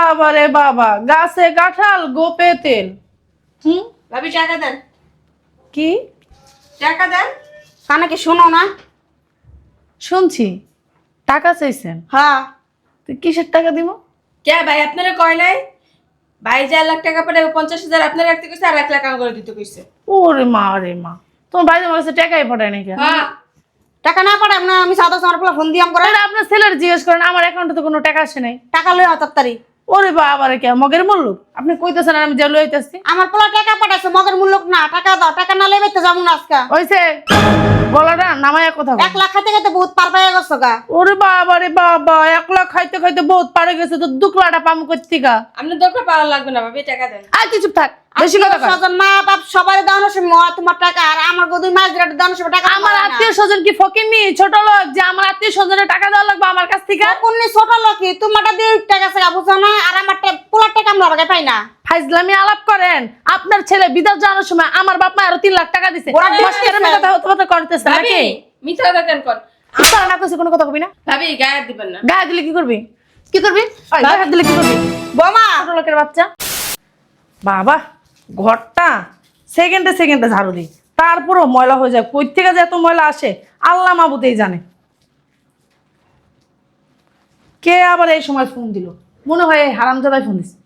বাবা রে বাবা, গাছে কাঁঠাল গোপে তেল। ভাবি টাকা দেন, কি টাকা দেন। কানে কি শোনো না? শুনছি টাকা চাইছেন? হ্যাঁ। তো কিসের টাকা দিব? কে ভাই আপনারা কয় নাই? ভাই 4 লাখ টাকা পড়ে 50,000 আপনারা রাখতে কইছে, আর 1 লাখ আমার করে দিতে কইছে। ওরে মা রে মা, তোমার ভাই তোমার কাছে টাকাই পাঠায় নাকি? হ্যাঁ, টাকা না পাঠাম না আমি সাদা আমার পোলা ফোন দিয়াম করে। আপনার ছেলের জিজ্ঞেস করেন, আমার অ্যাকাউন্টে তো কোনো টাকা আসে নাই। টাকা লই হাতারি। ওরে বাবা রে, কে মগের মুল্লুক? আপনি কইতেছেন আর আমি যে লইতেছি। আমার পোলা টাকা পাঠাইছে, মগের মূল্য না। টাকা দাও, টাকা না লইবে তো যাবো না আজকে। ওইছে গলাটা নামায়া কথা বল। 1 লাখ খাইতে খাইতে বহুত পার পাইয়া গেছো গা। ওরে বাবা রে বাবা, 1 লাখ খাইতে খাইতে বহুত পারে গেছে, তো দুকলাটা পাম কইতিকা। আপনি দরকার পাওয়া লাগবে না ভাবি, টাকা দেন। আর কিছু থাক, বেশি কথা কয়। স্বজন মা বাপ সবাই দাওনো সময় তোমার টাকা, আর আমার গদুই মাছ দিরা দাওনো সময় টাকা। আমার আত্মীয় স্বজন কি ফকিরনি ছোট লোক যে আমার আত্মীয় স্বজনের টাকা দেওয়া লাগবে আমার কাছ থেকে? কোননি ছোট লোকই তোমারটা দিয়ে টাকা আছে বুঝছো না, আর আমারটা পোলার টাকা আমরা লাগাই পাই না। ফাইজলামি আলাপ করেন। আপনার ছেলে বিদেশ যাওয়ার সময় আমার বাপ মা আরো 3 লাখ টাকা দিছে। ওরা দিছে। কষ্টের কথা হতে হতে করতেছে ভাবি নাকি? মিথ্যা কথা কেন কোন? আপনারা না কইছে কোনো কথা কবি না। ভাবি গায়ে দিবেন না। গায়ে দিলে কি করবি? কি করবি? গায়ে হাত দিলে কি করবি? বোমা ছোট লোকের বাচ্চা। বাবা, ঘরটা সেকেন্ডে সেকেন্ডে ঝাড়ু দিই, তারপরও ময়লা হয়ে যায়। কই থেকে যে এত ময়লা আসে আল্লাহ মাবুতেই জানে। কে আবার এই সময় ফোন দিল? মনে হয় এই হারামজাদাই ফোন দিছে।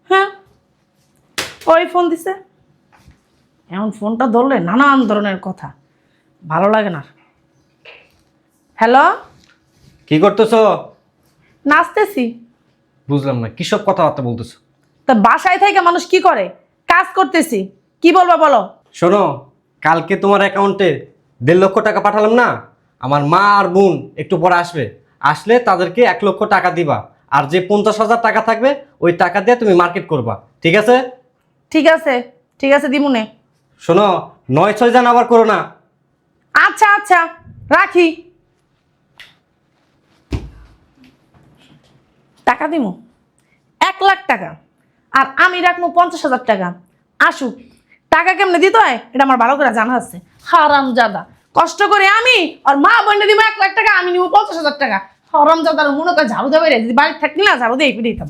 হ্যাঁ, ওই ফোন দিছে। এখন ফোনটা ধরলে নানান ধরনের কথা, ভালো লাগে না। হ্যালো, কি করতেছো? নাচতেছি। বুঝলাম না, কি সব কথাবার্তা বলতেছো? তা বাসায় থেকে মানুষ কি করে? কাজ করতেছি। কি বলবা বলো? শোনো, কালকে তোমার অ্যাকাউন্টে 1.5 লক্ষ টাকা পাঠালাম না, আমার মা আর বোন একটু পরে আসবে, আসলে তাদেরকে 1 লক্ষ টাকা দিবা, আর যে 50,000 টাকা থাকবে ওই টাকা দিয়ে তুমি মার্কেট করবা, ঠিক আছে? ঠিক আছে, ঠিক আছে দিমুনে। শোনো, 9-6 জান আবার করো না। আচ্ছা আচ্ছা, রাখি। টাকা দিমু 1 লাখ টাকা, আর আমি রাখবো 50,000 টাকা। আসুক, টাকা কেমনে দিতে হয় এটা আমার ভালো করে জানা আছে। হারামজাদা, কষ্ট করে আমি আর মা বোনে দিব 1 লাখ টাকা, আমি নিব 50,000 টাকা। হারামজাদার মনে করে ঝাড়ু দেবে রে, যদি বাড়ি থাকলি না ঝাড়ু দিয়ে পিঠে দিতাম।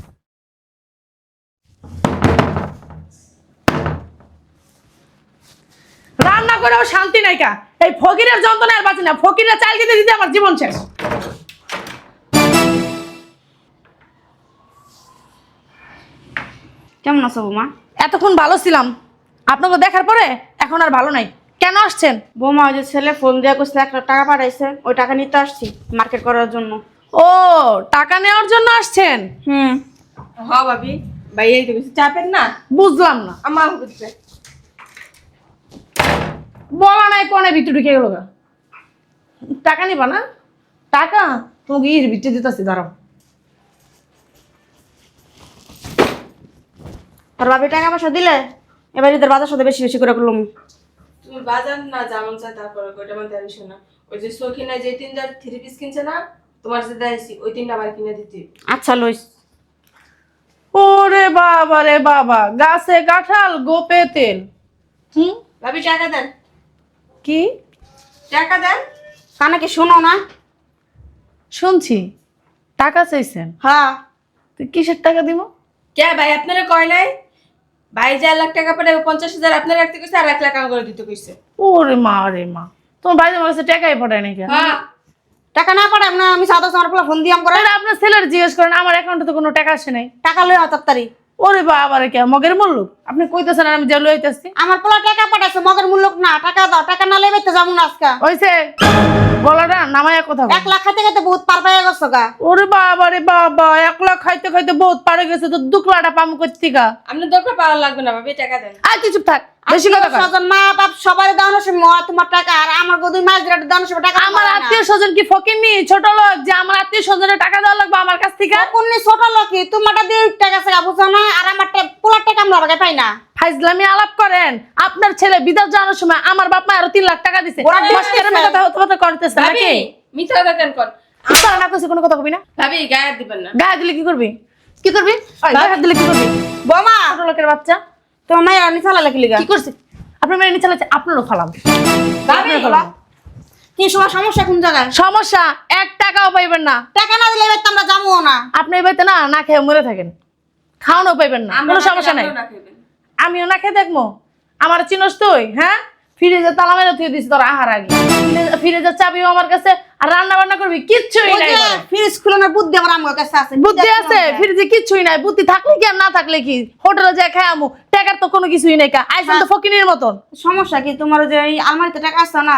রান্না করেও শান্তি নাই কা। এই ফকিরের যন্ত্রণা আর বাঁচি না। ফকিরের চাল দিতে দিতে আমার জীবন শেষ। কেমন আছো বৌমা? এতক্ষণ ভালো ছিলাম, আপনাকে দেখার পরে এখন আর ভালো নাই। কেন আসছেন? বৌমা ওই যে ছেলে ফোন দিয়া কইছে 1 লাখ টাকা পাঠাইছে, ওই টাকা নিতে আসছি মার্কেট করার জন্য। ও, টাকা নেওয়ার জন্য আসছেন? হ্যাঁ ভাবি, ভাই এই তো কিছু চাপেন না। বুঝলাম না। আমার বুঝছে বলা নাই কোনে ভিতরে ঢুকে গেল গা। টাকা নিবা না? টাকা তোমাকে ইর ভিতরে দিতেছি, দাঁড়াও। আর ভাবি টাকা পয়সা দিলে এবার ঈদের বাজার সাথে বেশি বেশি করে করলাম। তুমি বাজার না যেমন চাই তারপরে ওইটা মধ্যে আনিস না। ওই যে সখিনা যে 3টা 3 পিস কিনছে না, তোমার যে দেখাইছি ওই 3টা আবার কিনে দিতে। আচ্ছা লইস। ওরে বাবা রে বাবা, গাছে কাঁঠাল গোপে তেল। ভাবি টাকা দেন, কি টাকা দেন। কানে কি শোনো না? শুনছি টাকা চাইছেন? হ্যাঁ। তো কিসের টাকা দিব? কে ভাই আপনারা কয় নাই? ভাই 4 লাখ টাকা পড়ে 50,000 আপনারা রাখতে কইছে, আর 1 লাখ আমার করে দিতে কইছে। ওরে মা রে মা, তোমার ভাই তোমার কাছে টাকাই পাঠায় নাকি? হ্যাঁ, টাকা না পাঠাম না আমি সাদা আমার পোলা ফোন দিয়াম করে। আপনার ছেলের জিজ্ঞেস করেন, আমার অ্যাকাউন্টে তো কোনো টাকা আসে নাই। টাকা লই হাতারি। ওরে বাবা রে, কে মগের মুল্লুক? আপনি কইতেছেন আর আমি যে লইতেছি। আমার পোলা টাকা পাঠাইছে, মগের মূল্য না। টাকা দাও, টাকা না লইবে তো যাবো না আজকে। ওইছে গলাটা নামায়া কথা বল। 1 লাখ খাইতে খাইতে বহুত পার পাইয়া গেছো গা। ওরে বাবা রে বাবা, 1 লাখ খাইতে খাইতে বহুত পারে গেছে, তো দুকলাটা পাম কইতিকা। আপনি দরকার পাওয়া লাগবে না ভাবি, টাকা দেন। আর কিছু থাক, বেশি কথা কয়। স্বজন মা বাপ সবাই দাওনো সময় তোমার টাকা, আর আমার গদুই মাছ দিরা দাওনো সময় টাকা। আমার আত্মীয় স্বজন কি ফকিরনি ছোট লোক যে আমার আত্মীয় স্বজনের টাকা দেওয়া লাগবে আমার কাছ থেকে? কোননি ছোট লোকই তোমারটা দিয়ে টাকা আছে বুঝছো না, আর আমারটা পোলার টাকা আমরা লাগাই পাই না। ফাইজলামি আলাপ করেন। আপনার ছেলে বিদেশ যাওয়ার সময় আমার বাপ মা আরো 3 লাখ টাকা দিছে। ওরা দিছে। কষ্টের কথা হতে হতে করতেছে ভাবি নাকি? মিথ্যা কথা কেন কোন? আপনারা না কইছে কোনো কথা কবি না। ভাবি গায়ে দিবেন না। গায়ে দিলে কি করবি? কি করবি? গায়ে হাত দিলে কি করবি? বোমা ছোট লোকের বাচ্চা। তোমার মায়ের অনি চালা লাগলি গা। কি করছে? আপনার মেয়ে নিচে চালাচ্ছে, আপনারও ফালাম। ভাবি কি সমস্যা কোন জায়গায়? সমস্যা 1 টাকাও পাইবেন না। টাকা না দিলে এবার তো আমরা যাবো না। আপনি এই বাড়িতে না না খেয়ে মরে থাকেন। খাওয়ানো পাইবেন না, কোনো সমস্যা নাই। আমিও না খেয়ে দেখবো, আমার চিনস তুই? হ্যাঁ, ফ্রিজে তালা মেরে থুয়ে দিছি তোর আহার আগে। ফ্রিজের চাবিও আমার কাছে, আর রান্না বান্না করবি কিচ্ছুই নাই। ফ্রিজ খুলনের বুদ্ধি আমার আমার কাছে আছে। বুদ্ধি আছে? ফ্রিজে কিচ্ছুই নাই, বুদ্ধি থাকলে কি আর না থাকলে কি? হোটেলে যা খাই আমু, টাকার তো কোনো কিছুই নাই। আইসেন তো ফকিনের মতন। সমস্যা কি তোমার? যে এই আলমারিতে টাকা আছে না?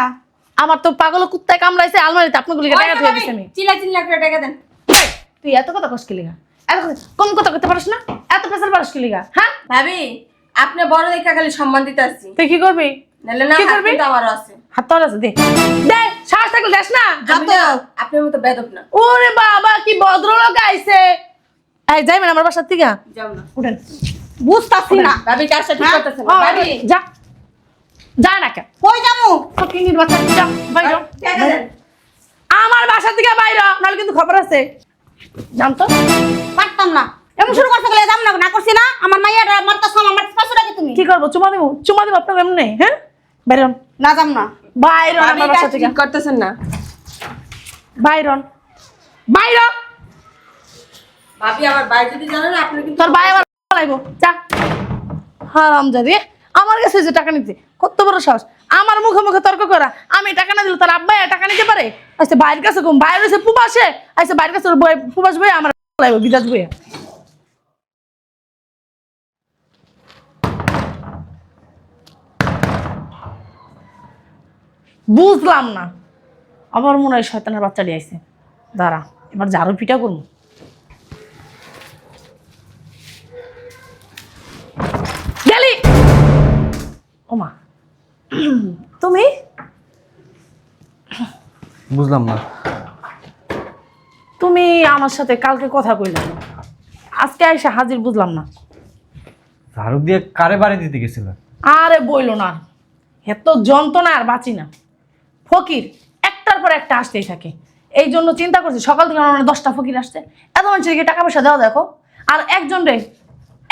আমার তো পাগল কুত্তায় কামড়াইছে, আলমারিতে আপনাগুলিকে টাকা ধুয়ে দিছি আমি। চিল্লা করে টাকা দেন। এই, তুই এত কথা কষ্ট লিগা, এত কথা কম কথা করতে পারিস না? এত প্রেসার পারিস কি লিগা? হ্যাঁ, ভাবি আপনি বড় দেখা খালি সম্মান দিতে আসছি, তুই কি করবি? নাহলে না কি হাত করবি? কিন্তু আমারও আছে। হাত তোর আছে, দে দে, সাহস থাকলে দেখ না। আমি না আপনার মতো বেদব না। ওরে বাবা, কি ভদ্রলোক আইছে। এই যাইবেন আমার বাসার থেকে? যাও না উঠেন। বুঝতাছি না। ভাবি কাজটা ঠিক করতেছেন ও, না। ভাবি যা যা না কে কই যামু? ফকিনির বাচ্চা, যা বাইরে হ। টাকা দেন। আমার বাসা থেকে বাইরে হ, নাহলে কিন্তু খবর আছে। জানতো পারতাম না। এমন শুরু করতে গেলে যাম না, না করছি না? আমার মাইয়ার মারতাছ, আমার পাঁচশো টাকা তুমি। কি করবো? চুমা দিব? চুমা দিব আপনার এমনি? হ্যাঁ, বাইরে হন। না যাম না। বাইরে হন ভাবি আমার বাসা কাজটা থেকে। ঠিক করতেছেন না। বাইরে হন, বাইরে হন। ভাবি আমার ভাই যদি জানেন আপনি কিন্তু তোর ভাই আবার লাইবো, যা। হারামজাদি, আমার কাছে যে টাকা নিতে কত বড় সাহস! আমার মুখে মুখে তর্ক করা। আমি টাকা না দিলে তার আব্বা টাকা নিতে পারে? আচ্ছা, বাইরের কাছে ঘুম, বাইরে হচ্ছে পুবাসে। আচ্ছা, বাইরের কাছে পুবাস বই আমার লাইবো, বিদাস বই। বুঝলাম না, আমার মনে হয় শয়তানের বাচ্চাটি আইছে। দাঁড়া, এবার ঝাড়ু পিঠা করবো। গেলি ওমা, তুমি? বুঝলাম না। তুমি আমার সাথে কালকে কথা কইলে, আজকে এসে হাজির, বুঝলাম না। ঝাড়ু দিয়ে কারে বাড়ি দিতে গেছিল? আরে বইলো না, এত যন্ত্রণা আর বাঁচি না। ফকির একটার পর একটা আসতেই থাকে, এই জন্য চিন্তা করছি সকাল থেকে আমার 10টা ফকির আসছে। এত মানুষকে টাকা পয়সা দেওয়া দেখো, আর একজন রে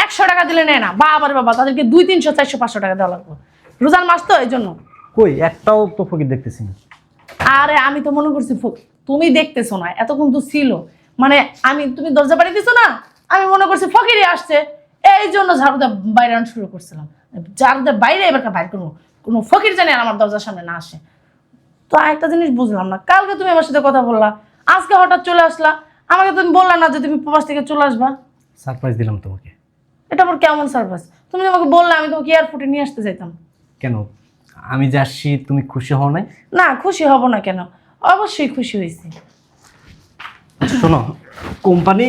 100 টাকা দিলে নেয় না। বাবা রে বাবা, তাদেরকে 200, 300, 400, 500 টাকা দেওয়া লাগবে। রোজার মাস তো, এই জন্য। কই একটাও তো ফকির দেখতেছি না। আরে আমি তো মনে করছি তুমি দেখতেছো না, এতক্ষণ তো ছিল। মানে তুমি দরজা বাড়ি দিছো না, আমি মনে করছি ফকিরই আসছে, এই জন্য ঝাড়ুদা বাইরে আনা শুরু করছিলাম। ঝাড়ুদা বাইরে এবার বাইর করবো, কোনো ফকির জানি আর আমার দরজার সামনে না আসে। তো একটা জিনিস বুঝলাম না, কালকে তুমি আমার সাথে কথা বললা, আজকে হঠাৎ চলে আসলা। আমাকে তুমি বললা না যে তুমি প্রবাস থেকে চলে আসবা? সারপ্রাইজ দিলাম তোমাকে। এটা আমার কেমন সারপ্রাইজ? তুমি আমাকে বললে, আমি তোমাকে এয়ারপোর্টে নিয়ে আসতে চাইতাম। কেন, আমি যে আসছি তুমি খুশি হও নাই? না, খুশি হব না কেন? অবশ্যই খুশি হয়েছি। শোনো, কোম্পানি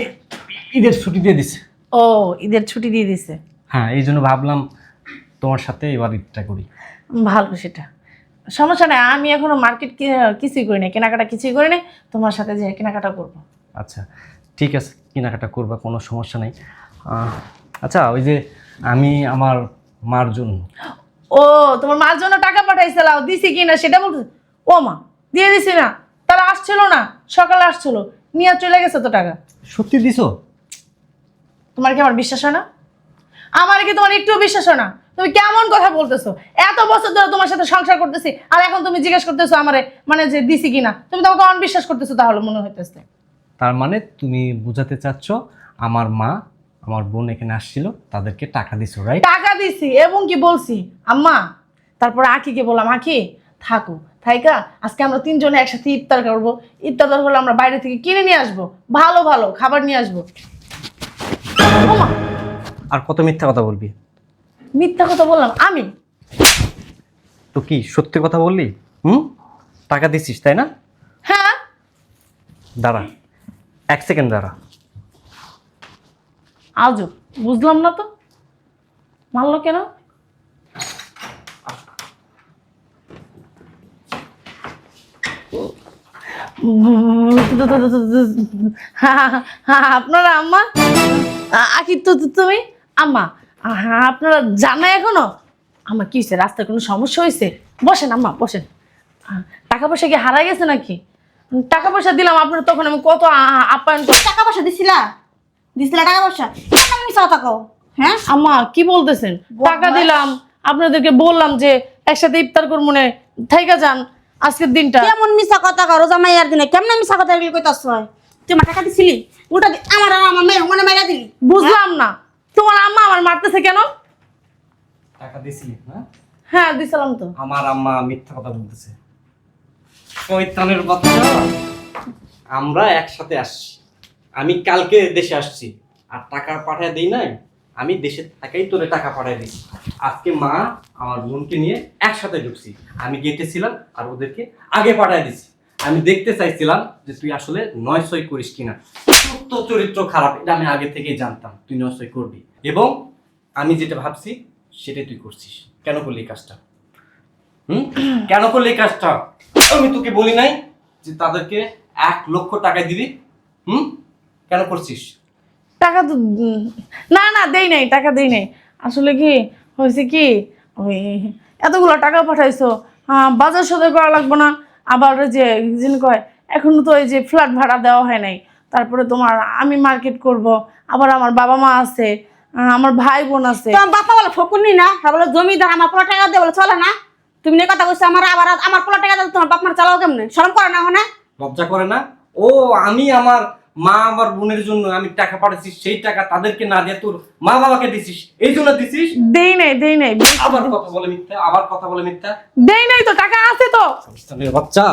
ঈদের ছুটি দিয়ে দিছে। ও, ঈদের ছুটি দিয়ে দিছে? হ্যাঁ, এই জন্য ভাবলাম তোমার সাথে এবার ঈদটা করি। ভালো, সেটা সমস্যা নেই। আমি এখনো মার্কেট কিছুই করি নাই, কেনাকাটা কিছুই করি নাই। তোমার সাথে যে কেনাকাটা করবো। আচ্ছা ঠিক আছে, কেনাকাটা করবা, কোনো সমস্যা নেই। আচ্ছা, ওই যে আমি আমার মার জন্য। ও, তোমার মার জন্য টাকা পাঠাইছিলাম, দিছি কি না সেটা বলতে? ও মা, দিয়ে দিছি না? তারা আসছিল না, সকালে আসছিল, নিয়ে চলে গেছে তো টাকা। সত্যি দিছো? তোমার কি আমার বিশ্বাস হয় না? আমার কি তোমার একটু বিশ্বাস হয় না? তুমি কেমন কথা বলতেছো? এত বছর ধরে তোমার সাথে সংসার করতেছি, আর এখন তুমি জিজ্ঞেস করতেছো আমারে, মানে যে দিছি কিনা? তুমি তোমাকে অনবিশ্বাস করতেছো তাহলে মনে হইতেছে। তার মানে তুমি বুঝাতে চাচ্ছ আমার মা আমার বোন এখানে আসছিল, তাদেরকে টাকা দিছো, রাইট? টাকা দিছি এবং কি বলছি আম্মা, তারপরে আখিকে বললাম, আখি থাকো, থাইকা আজকে আমরা 3 জনে একসাথে ইফতার করবো। ইফতার হলে আমরা বাইরে থেকে কিনে নিয়ে আসবো, ভালো ভালো খাবার নিয়ে আসবো। ওমা, আর কত মিথ্যা কথা বলবি? মিথ্যা কথা বললাম আমি? তো কি সত্যি কথা বললি? টাকা দিছিস তাই না? হ্যাঁ। দাঁড়া, 1 সেকেন্ড দাঁড়া। আজও বুঝলাম না তো, মানলো কেন? আপনারা আম্মা, আকি তো তুমি আম্মা, আপনারা জানা এখনো? আমার কি হয়েছে? রাস্তায় কোনো সমস্যা হয়েছে? বসেন আম্মা, বসেন। টাকা পয়সা কি হারাই গেছে নাকি? টাকা পয়সা দিলাম আপনার, তখন আমি কত আপ্যায়ন করি। টাকা পয়সা দিছিলা? দিছিলা টাকা পয়সা? কেন মিছা কথা কও? হ্যাঁ আম্মা কি বলতেছেন? টাকা দিলাম, আপনাদেরকে বললাম যে একসাথে ইফতার করবো, মনে থাইকা যান আজকের দিনটা। কেমন মিছা কথা কও? রোজা মাইয়ার দিনে কেমন মিছা কথা এগুলো কইতাছ? তুই আমার টাকা দিছিলি? উল্টা আমার আর আমার মেয়ে মানে মাইরা দিলি। বুঝলাম না, আমার মারতেছে কেন? টাকা দিছিলি না? হ্যাঁ দিছিলাম তো। আমার আম্মা মিথ্যা কথা বলতেছে। শয়তানের বাচ্চা, আমরা একসাথে আসছি। আমি কালকে দেশে আসছি আর টাকা পাঠায় দিই নাই। আমি দেশে থাকাই তোরে টাকা পাঠায় দিছি। আজকে মা আমার বোনকে নিয়ে একসাথে ঢুকছি। আমি গেটে ছিলাম আর ওদেরকে আগে পাঠায় দিছি। আমি দেখতে চাইছিলাম যে তুই আসলে নয়সই করিস কিনা। তোর তো চরিত্র খারাপ, এটা আমি আগে থেকেই জানতাম তুই নয়সই করবি, এবং আমি যেটা ভাবছি সেটাই তুই করছিস। কেন করলি এই কাজটা? কেন করলি এই কাজটা? আমি তোকে বলি নাই যে তাদেরকে 1 লক্ষ টাকা দিবি? কেন করছিস? টাকা তো না না দেই নাই, টাকা দেই নাই। আসলে কি হয়েছে কি, ওই এতগুলো টাকা পাঠাইছো, বাজার সদাই করা লাগবে না? আবার ওই যে যিন কয় এখনো তো ওই যে ফ্ল্যাট ভাড়া দেওয়া হয় নাই। তারপরে তোমার আমি মার্কেট করব, আবার আমার বাবা মা আছে, আমার ভাই বোন আছে। তোমার বাপা বলে ফকুনি না, বলে জমিদার, আমার পোলা টাকা দিয়ে বলে চলে না। তুমি নিয়ে কথা বলছো, আমার আবার আমার পোলা টাকা দিয়ে তোমার বাপ মার চালাও কেমনে? শরম করে না? হয় না? লজ্জা করে না? ও আমি আমার মা আমার বোনের জন্য আমি টাকা পাঠাচ্ছি, সেই টাকা তাদেরকে না দিয়ে তোর মা বাবাকে দিছিস, এই জন্য দিছিস? দেই নাই, দেই নাই। আবার কথা বলে মিথ্যা, আবার কথা বলে মিথ্যা। দেই নাই তো, টাকা আছে তো। বাচ্চা,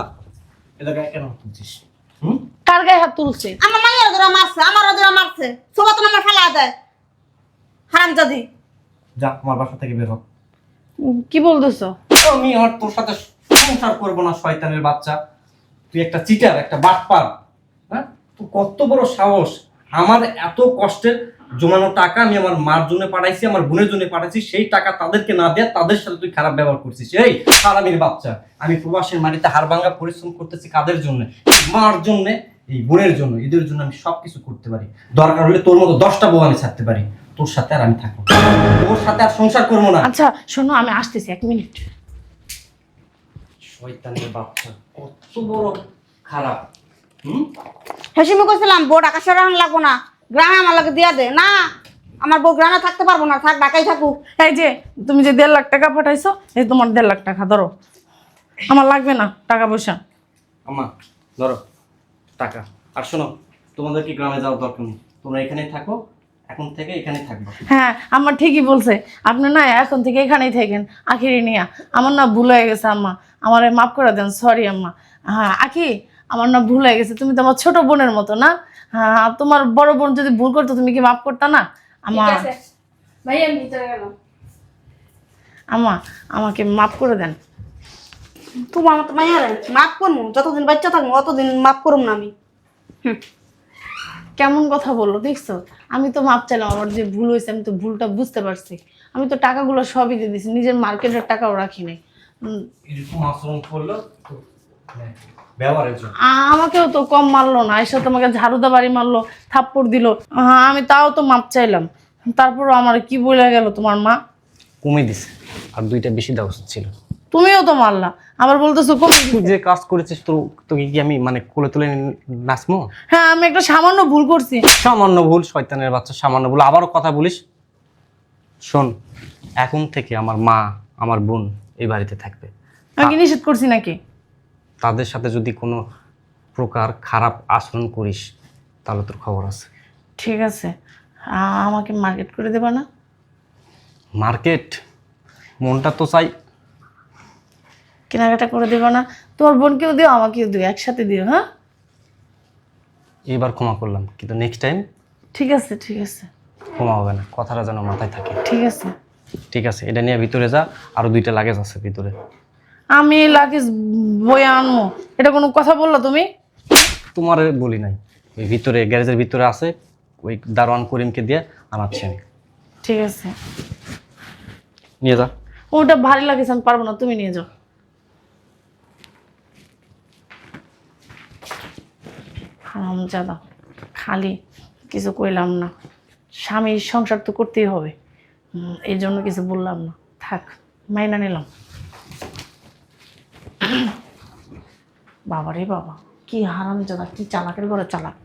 এটা গায়ে কেন তুলছিস? কার গায়ে হাত তুলছে? আমার মাইয়ার ধরে মারছে, আমার ধরে মারছে, সোবা তো আমার ফেলা দেয় হারামজাদি। যা আমার বাসা থেকে বের হ। কি বলতেছো? আমি আর তোর সাথে সংসার করবো না, শয়তানের বাচ্চা। তুই একটা চিটার, একটা বাটপার। হ্যাঁ, তুই কত বড় সাহস! আমার এত কষ্টের জমানো টাকা আমি আমার মার জন্য পাঠাইছি, আমার বোনের জন্য পাঠাইছি, সেই টাকা তাদেরকে না দেয়া তাদের সাথে তুই খারাপ ব্যবহার করছিস। এই হারামির বাচ্চা, আমি প্রবাসের মাটিতে হাড়ভাঙ্গা পরিশ্রম করতেছি কাদের জন্য? মার জন্য, এই বোনের জন্য, এদের জন্য আমি সবকিছু করতে পারি। দরকার হলে তোর মতো 10টা বউ আমি ছাড়তে পারি। তোর সাথে আর আমি থাকবো, তোর সাথে আর সংসার করবো না। আচ্ছা শোনো, আমি আসতেছি 1 মিনিট। শয়তানের বাচ্চা, কত বড় খারাপ! হেসিমি করছিলাম বউ ঢাকা শহরে আনা লাগবো না, গ্রামে আমার লাগে দিয়া দে না। আমার বউ গ্রামে থাকতে পারবো না, থাক ঢাকায় থাকুক। এই যে তুমি যে 1.5 লাখ টাকা পাঠাইছো, এই তোমার 1.5 লাখ টাকা ধরো। আমার লাগবে না টাকা পয়সা। আম্মা ধরো টাকা। আর শোনো, তোমাদের কি গ্রামে যাওয়ার দরকার নেই, তোমরা এখানেই থাকো, এখন থেকে এখানেই থাকবো। হ্যাঁ আমার ঠিকই বলছে, আপনি না এখন থেকে এখানেই থাকেন। আখিরি নিয়া আমার না ভুল হয়ে গেছে আম্মা, আমার মাফ করে দেন। সরি আম্মা। হ্যাঁ আখি, আমার না ভুল হয়ে গেছে। তুমি তো আমার ছোট বোনের মতো না? হ্যাঁ, তোমার বড় বোন যদি ভুল করতো তুমি কি মাফ করতা না? ঠিক আছে ভাই, আমি ভিতরে গেলাম। আম্মা আমাকে মাফ করে দেন। তোমার মতো মাইয়ারে মাফ করবো? যতদিন বাচ্চা থাকবো অতদিন মাফ করুম না আমি। কেমন কথা বললো দেখছো? আমি তো মাপ চাইলাম, আমার যে ভুল হয়েছে আমি তো ভুলটা বুঝতে পারছি। আমি তো টাকাগুলো সবই দিয়ে দিছি, নিজের মার্কেটের টাকাও রাখি নাই। এরকম আচরণ করলো তো ব্যবহারের জন্য। আমাকেও তো কম মারলো না, এসে তোমাকে ঝাড়ুদা বাড়ি মারলো, থাপ্পড় দিল। আমি তাও তো মাপ চাইলাম, তারপরও আমার কি বলে গেল তোমার মা? কমে দিছে, আর 2টা বেশি দেওয়া উচিত ছিল। তুমিও তো মারলা, আবার বলতেছো কমে দিছে। তুই যে কাজ করেছিস তোকে কি আমি মানে কোলে তুলে নাচমো? হ্যাঁ আমি একটা সামান্য ভুল করছি। সামান্য ভুল, শয়তানের বাচ্চা, সামান্য ভুল আবারও কথা বলিস? শোন, এখন থেকে আমার মা আমার বোন এই বাড়িতে থাকবে। আমি কি নিষেধ করছি নাকি? তাদের সাথে যদি কোনো প্রকার খারাপ আচরণ করিস তাহলে তোর খবর আছে। ঠিক আছে, আমাকে মার্কেট করে দেবা না? মার্কেট? মনটা তো চাই। কেনাকাটা করে দেবা না? তোমার বোনকেও দিও, আমাকেও দিও, একসাথে দিও। হ্যাঁ এইবার ক্ষমা করলাম, কিন্তু নেক্সট টাইম ঠিক আছে, ঠিক আছে, ক্ষমা হবে না, কথাটা যেন মাথায় থাকে। ঠিক আছে। ঠিক আছে, এটা নিয়ে ভিতরে যা, আরো 2টা লাগেজ আছে ভিতরে। আমি লাগেজ বয়ে আনবো, এটা কোনো কথা বললা তুমি? তোমার বলি নাই, ওই ভিতরে গ্যারেজের ভিতরে আছে, ওই দারোয়ান করিমকে দিয়ে আনাচ্ছি আমি। ঠিক আছে, নিয়ে যা। ওটা ভারী লাগেছে, আমি পারবো না, তুমি নিয়ে যাও। হারামজাদা, খালি কিছু কইলাম না, স্বামীর সংসার তো করতেই হবে, এই জন্য কিছু বললাম না। থাক, মাইনা নিলাম। বাবারে বাবা, কি হারামজাদা, কি চালাকের ঘরে চালাক।